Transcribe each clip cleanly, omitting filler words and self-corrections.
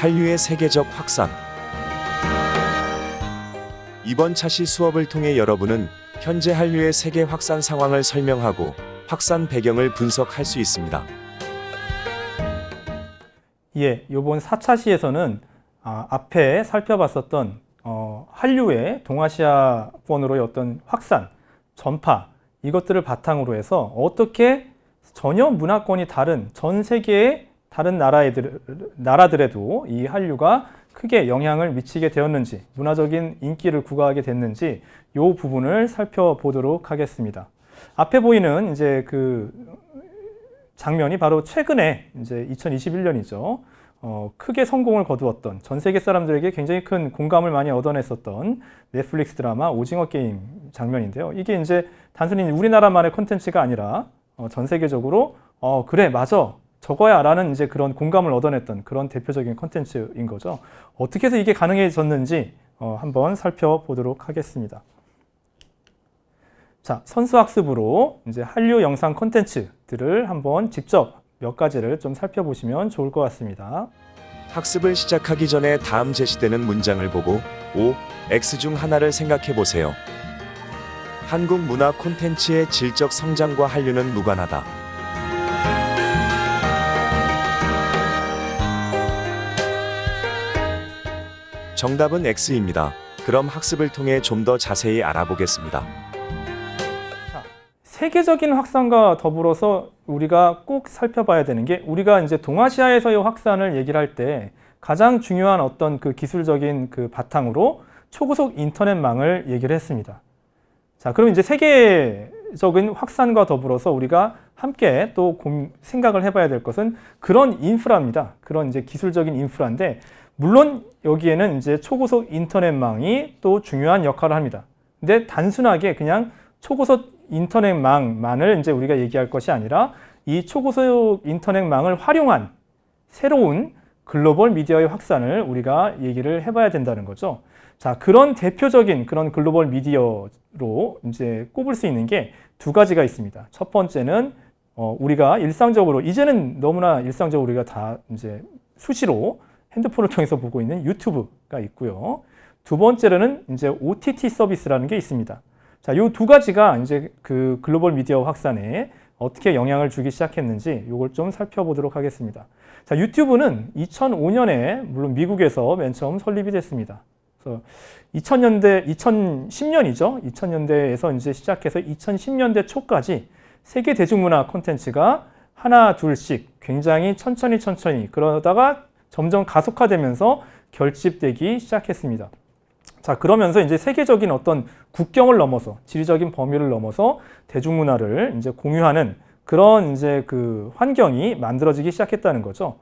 한류의 세계적 확산. 이번 차시 수업을 통해 여러분은 현재 한류의 세계 확산 상황을 설명하고 확산 배경을 분석할 수 있습니다. 예, 이번 4차 시에서는 앞에 살펴봤었던 한류의 동아시아권으로의 어떤 확산, 전파, 이것들을 바탕으로 해서 어떻게 전혀 문화권이 다른 전 세계의 다른 나라들에도 이 한류가 크게 영향을 미치게 되었는지, 문화적인 인기를 구가하게 됐는지 이 부분을 살펴보도록 하겠습니다. 앞에 보이는 이제 그 장면이 바로 최근에 이제 2021년이죠. 크게 성공을 거두었던, 전 세계 사람들에게 굉장히 큰 공감을 많이 얻어냈었던 넷플릭스 드라마 오징어 게임 장면인데요. 이게 이제 단순히 우리나라만의 콘텐츠가 아니라 전 세계적으로 그래 맞아 저거야 라는 이제 그런 공감을 얻어냈던 그런 대표적인 콘텐츠인 거죠. 어떻게 해서 이게 가능해졌는지 한번 살펴보도록 하겠습니다. 자, 선수학습으로 이제 한류 영상 콘텐츠들을 한번 직접 몇 가지를 좀 살펴보시면 좋을 것 같습니다. 학습을 시작하기 전에 다음 제시되는 문장을 보고 O, X 중 하나를 생각해 보세요. 한국 문화 콘텐츠의 질적 성장과 한류는 무관하다. 정답은 X입니다. 그럼 학습을 통해 좀 더 자세히 알아보겠습니다. 세계적인 확산과 더불어서 우리가 꼭 살펴봐야 되는 게, 우리가 이제 동아시아에서의 확산을 얘기를 할 때 가장 중요한 어떤 그 기술적인 그 바탕으로 초고속 인터넷망을 얘기를 했습니다. 자, 그럼 이제 세계적인 확산과 더불어서 우리가 함께 또 생각을 해봐야 될 것은 그런 인프라입니다. 그런 이제 기술적인 인프라인데, 물론 여기에는 이제 초고속 인터넷망이 또 중요한 역할을 합니다. 근데 단순하게 그냥 초고속 인터넷망만을 이제 우리가 얘기할 것이 아니라 이 초고속 인터넷망을 활용한 새로운 글로벌 미디어의 확산을 우리가 얘기를 해봐야 된다는 거죠. 자, 그런 대표적인 그런 글로벌 미디어로 이제 꼽을 수 있는 게 두 가지가 있습니다. 첫 번째는 우리가 일상적으로, 이제는 너무나 일상적으로 우리가 다 이제 수시로 핸드폰을 통해서 보고 있는 유튜브가 있고요. 두 번째로는 이제 OTT 서비스라는 게 있습니다. 자, 이 두 가지가 이제 그 글로벌 미디어 확산에 어떻게 영향을 주기 시작했는지 이걸 좀 살펴보도록 하겠습니다. 자, 유튜브는 2005년에 물론 미국에서 맨 처음 설립이 됐습니다. 그래서 2010년이죠. 2000년대에서 이제 시작해서 2010년대 초까지 세계 대중문화 콘텐츠가 하나 둘씩 굉장히 천천히 그러다가 점점 가속화되면서 결집되기 시작했습니다. 자, 그러면서 이제 세계적인 어떤 국경을 넘어서, 지리적인 범위를 넘어서 대중문화를 이제 공유하는 그런 이제 그 환경이 만들어지기 시작했다는 거죠.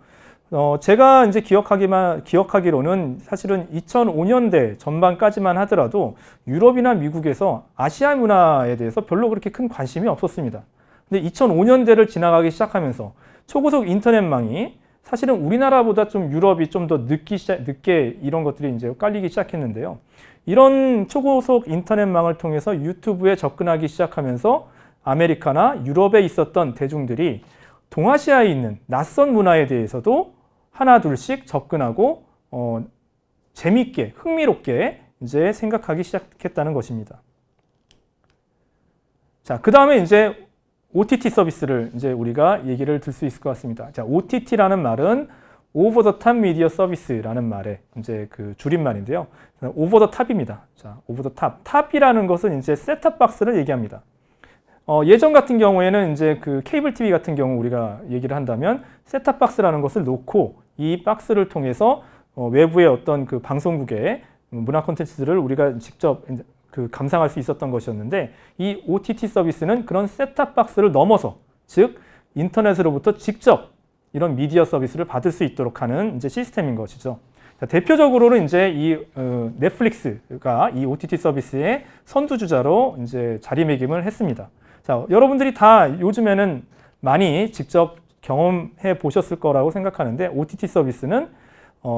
제가 이제 기억하기로는 사실은 2005년대 전반까지만 하더라도 유럽이나 미국에서 아시아 문화에 대해서 별로 그렇게 큰 관심이 없었습니다. 근데 2005년대를 지나가기 시작하면서 초고속 인터넷망이 사실은 우리나라보다 좀 유럽이 좀 더 늦게 이런 것들이 이제 깔리기 시작했는데요. 이런 초고속 인터넷망을 통해서 유튜브에 접근하기 시작하면서 아메리카나 유럽에 있었던 대중들이 동아시아에 있는 낯선 문화에 대해서도 하나 둘씩 접근하고 재밌게, 흥미롭게 이제 생각하기 시작했다는 것입니다. 자, 그 다음에 이제 OTT 서비스를 이제 우리가 얘기를 들 수 있을 것 같습니다. 자, OTT라는 말은 Over the Top Media Service라는 말의 이제 그 줄임말인데요. Over the Top입니다. 자, Over the Top. 탑이라는 것은 이제 셋탑 박스를 얘기합니다. 예전 같은 경우에는 이제 그 케이블 TV 같은 경우 우리가 얘기를 한다면 셋탑 박스라는 것을 놓고 이 박스를 통해서 외부의 어떤 그 방송국의 문화 콘텐츠들을 우리가 직접 그 감상할 수 있었던 것이었는데, 이 OTT 서비스는 그런 셋탑 박스를 넘어서, 즉 인터넷으로부터 직접 이런 미디어 서비스를 받을 수 있도록 하는 이제 시스템인 것이죠. 자, 대표적으로는 이제 이 넷플릭스가 이 OTT 서비스의 선두주자로 이제 자리매김을 했습니다. 자, 여러분들이 다 요즘에는 많이 직접 경험해 보셨을 거라고 생각하는데, OTT 서비스는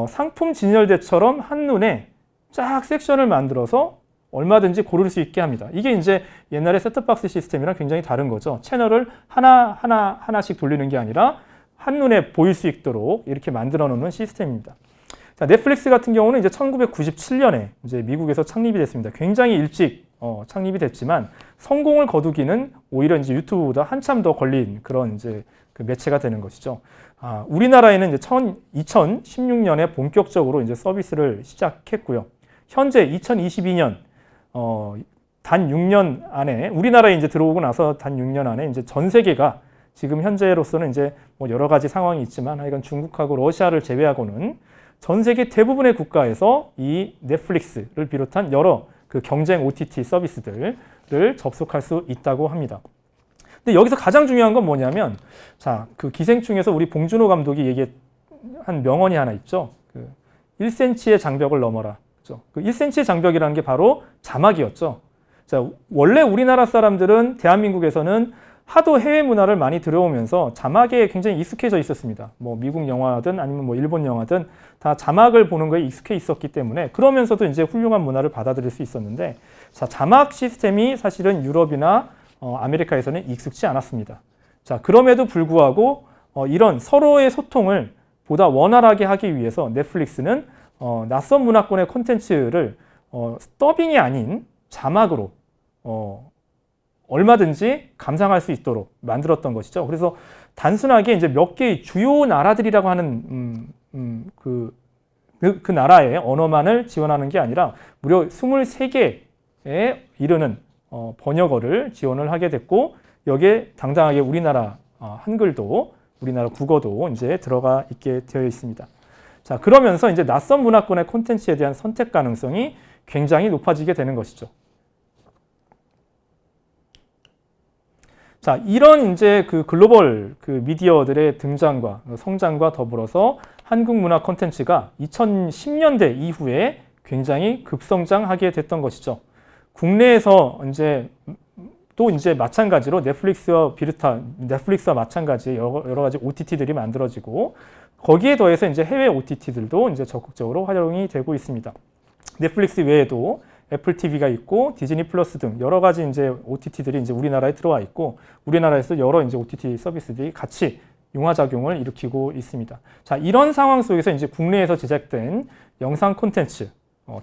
상품 진열대처럼 한눈에 쫙 섹션을 만들어서 얼마든지 고를 수 있게 합니다. 이게 이제 옛날에 셋톱박스 시스템이랑 굉장히 다른 거죠. 채널을 하나씩 돌리는 게 아니라 한눈에 보일 수 있도록 이렇게 만들어 놓는 시스템입니다. 자, 넷플릭스 같은 경우는 이제 1997년에 이제 미국에서 창립이 됐습니다. 굉장히 일찍 창립이 됐지만 성공을 거두기는 오히려 이제 유튜브보다 한참 더 걸린 그런 이제 그 매체가 되는 것이죠. 우리나라에는 이제 2016년에 본격적으로 이제 서비스를 시작했고요. 현재 2022년 단 6년 안에 우리나라에 이제 들어오고 나서 단 6년 안에 이제 전 세계가 지금 현재로서는 이제 뭐 여러 가지 상황이 있지만 하여간 중국하고 러시아를 제외하고는 전 세계 대부분의 국가에서 이 넷플릭스를 비롯한 여러 그 경쟁 OTT 서비스들을 접속할 수 있다고 합니다. 근데 여기서 가장 중요한 건 뭐냐면, 자, 그 기생충에서 우리 봉준호 감독이 얘기한 명언이 하나 있죠. 그 1cm의 장벽을 넘어라. 그죠? 그 1cm의 장벽이라는 게 바로 자막이었죠. 자, 원래 우리나라 사람들은 대한민국에서는 하도 해외 문화를 많이 들여오면서 자막에 굉장히 익숙해져 있었습니다. 뭐 미국 영화든 아니면 뭐 일본 영화든 다 자막을 보는 거에 익숙해 있었기 때문에 그러면서도 이제 훌륭한 문화를 받아들일 수 있었는데, 자, 자막 시스템이 사실은 유럽이나 아메리카에서는 익숙치 않았습니다. 자, 그럼에도 불구하고 이런 서로의 소통을 보다 원활하게 하기 위해서 넷플릭스는 낯선 문화권의 콘텐츠를 더빙이 아닌 자막으로 얼마든지 감상할 수 있도록 만들었던 것이죠. 그래서 단순하게 이제 몇 개의 주요 나라들이라고 하는 그 나라의 언어만을 지원하는 게 아니라 무려 23개에 이르는 번역어를 지원을 하게 됐고, 여기에 당당하게 우리나라 한글도 우리나라 국어도 이제 들어가 있게 되어 있습니다. 자, 그러면서 이제 낯선 문화권의 콘텐츠에 대한 선택 가능성이 굉장히 높아지게 되는 것이죠. 자, 이런 이제 그 글로벌 그 미디어들의 등장과 성장과 더불어서 한국 문화 콘텐츠가 2010년대 이후에 굉장히 급성장하게 됐던 것이죠. 국내에서 이제 또 이제 마찬가지로 넷플릭스와 마찬가지 여러 가지 OTT들이 만들어지고, 거기에 더해서 이제 해외 OTT들도 이제 적극적으로 활용이 되고 있습니다. 넷플릭스 외에도 애플 TV가 있고 디즈니 플러스 등 여러 가지 이제 OTT들이 이제 우리나라에 들어와 있고, 우리나라에서 여러 이제 OTT 서비스들이 같이 융화작용을 일으키고 있습니다. 자, 이런 상황 속에서 이제 국내에서 제작된 영상 콘텐츠,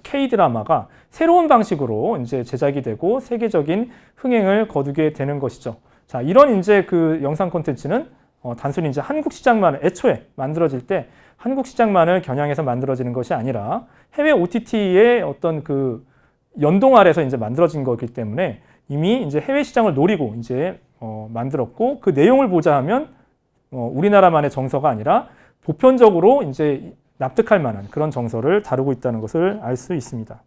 K-드라마가 새로운 방식으로 이제 제작이 되고 세계적인 흥행을 거두게 되는 것이죠. 자, 이런 이제 그 영상 콘텐츠는 단순히 이제 한국 시장만 애초에 만들어질 때 한국 시장만을 겨냥해서 만들어지는 것이 아니라 해외 OTT의 어떤 그 연동 아래서 이제 만들어진 거기 때문에 이미 이제 해외 시장을 노리고 이제 만들었고, 그 내용을 보자 하면 우리나라만의 정서가 아니라 보편적으로 이제 납득할 만한 그런 정서를 다루고 있다는 것을 알 수 있습니다.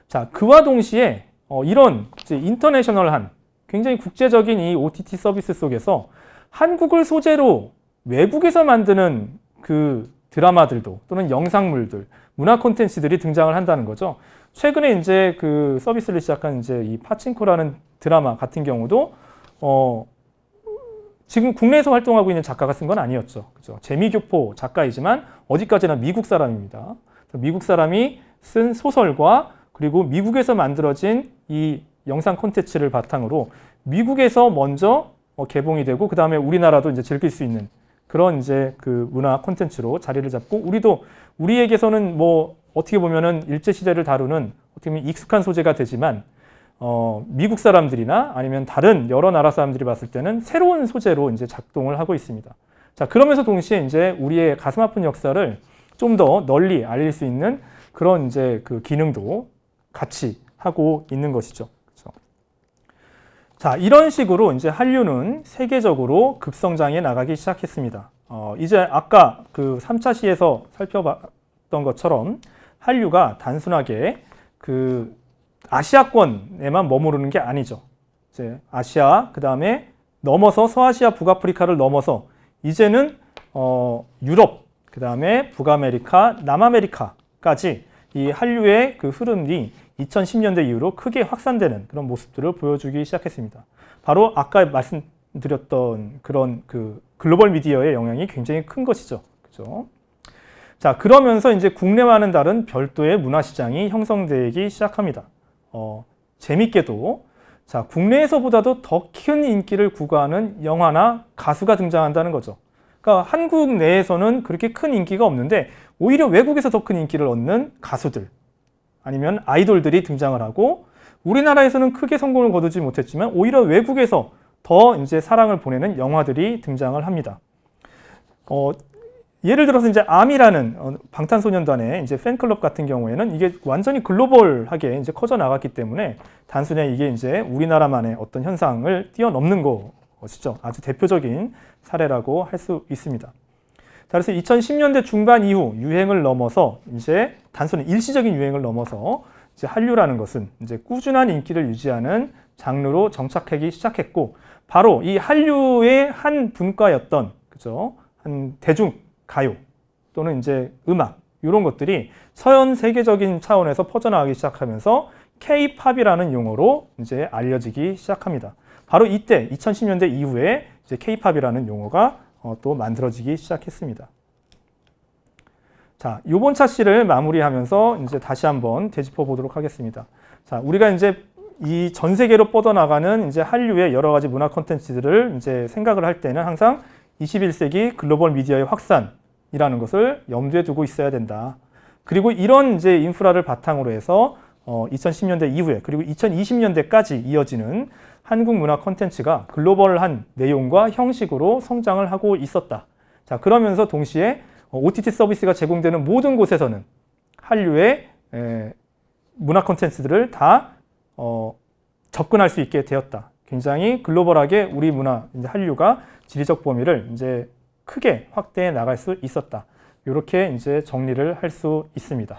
자, 그와 동시에 이런 이제 인터내셔널한 굉장히 국제적인 이 OTT 서비스 속에서 한국을 소재로 외국에서 만드는 그 드라마들도 또는 영상물들, 문화 콘텐츠들이 등장을 한다는 거죠. 최근에 이제 그 서비스를 시작한 이제 이 파친코라는 드라마 같은 경우도 지금 국내에서 활동하고 있는 작가가 쓴 건 아니었죠. 그죠? 재미교포 작가이지만 어디까지나 미국 사람입니다. 미국 사람이 쓴 소설과 그리고 미국에서 만들어진 이 영상 콘텐츠를 바탕으로 미국에서 먼저 개봉이 되고, 그 다음에 우리나라도 이제 즐길 수 있는 그런 이제 그 문화 콘텐츠로 자리를 잡고, 우리에게서는 뭐 어떻게 보면은 일제시대를 다루는 어떻게 보면 익숙한 소재가 되지만, 미국 사람들이나 아니면 다른 여러 나라 사람들이 봤을 때는 새로운 소재로 이제 작동을 하고 있습니다. 자, 그러면서 동시에 이제 우리의 가슴 아픈 역사를 좀 더 널리 알릴 수 있는 그런 이제 그 기능도 같이 하고 있는 것이죠. 그렇죠? 자, 이런 식으로 이제 한류는 세계적으로 급성장해 나가기 시작했습니다. 이제 아까 그 3차 시에서 살펴봤던 것처럼 한류가 단순하게 그 아시아권에만 머무르는 게 아니죠. 이제 아시아, 그 다음에 넘어서 서아시아, 북아프리카를 넘어서 이제는 유럽, 그 다음에 북아메리카, 남아메리카까지 이 한류의 그 흐름이 2010년대 이후로 크게 확산되는 그런 모습들을 보여주기 시작했습니다. 바로 아까 말씀드렸던 그런 그 글로벌 미디어의 영향이 굉장히 큰 것이죠. 그죠? 자, 그러면서 이제 국내와는 다른 별도의 문화 시장이 형성되기 시작합니다. 재밌게도 자, 국내에서보다도 더 큰 인기를 구가하는 영화나 가수가 등장한다는 거죠. 그러니까 한국 내에서는 그렇게 큰 인기가 없는데 오히려 외국에서 더 큰 인기를 얻는 가수들 아니면 아이돌들이 등장을 하고 우리나라에서는 크게 성공을 거두지 못했지만 오히려 외국에서 더 이제 사랑을 보내는 영화들이 등장을 합니다. 예를 들어서 이제 아미라는 방탄소년단의 이제 팬클럽 같은 경우에는 이게 완전히 글로벌하게 이제 커져 나갔기 때문에 단순히 이게 이제 우리나라만의 어떤 현상을 뛰어넘는 것이죠. 아주 대표적인 사례라고 할 수 있습니다. 자, 그래서 2010년대 중반 이후 유행을 넘어서 이제 단순히 일시적인 유행을 넘어서 이제 한류라는 것은 이제 꾸준한 인기를 유지하는 장르로 정착하기 시작했고 바로 이 한류의 한 분과였던 그죠? 한 대중 가요 또는 이제 음악 이런 것들이 서연 세계적인 차원에서 퍼져나가기 시작하면서 K-팝이라는 용어로 이제 알려지기 시작합니다. 바로 이때 2010년대 이후에 이제 K-팝이라는 용어가 또 만들어지기 시작했습니다. 자, 이번 차시를 마무리하면서 이제 다시 한번 되짚어 보도록 하겠습니다. 자, 우리가 이제 이 전 세계로 뻗어나가는 이제 한류의 여러 가지 문화 콘텐츠들을 이제 생각을 할 때는 항상 21세기 글로벌 미디어의 확산이라는 것을 염두에 두고 있어야 된다. 그리고 이런 이제 인프라를 바탕으로 해서 2010년대 이후에 그리고 2020년대까지 이어지는 한국 문화 콘텐츠가 글로벌한 내용과 형식으로 성장을 하고 있었다. 자, 그러면서 동시에 OTT 서비스가 제공되는 모든 곳에서는 한류의 문화 콘텐츠들을 다 접근할 수 있게 되었다. 굉장히 글로벌하게 우리 문화, 이제 한류가 지리적 범위를 이제 크게 확대해 나갈 수 있었다. 이렇게 이제 정리를 할 수 있습니다.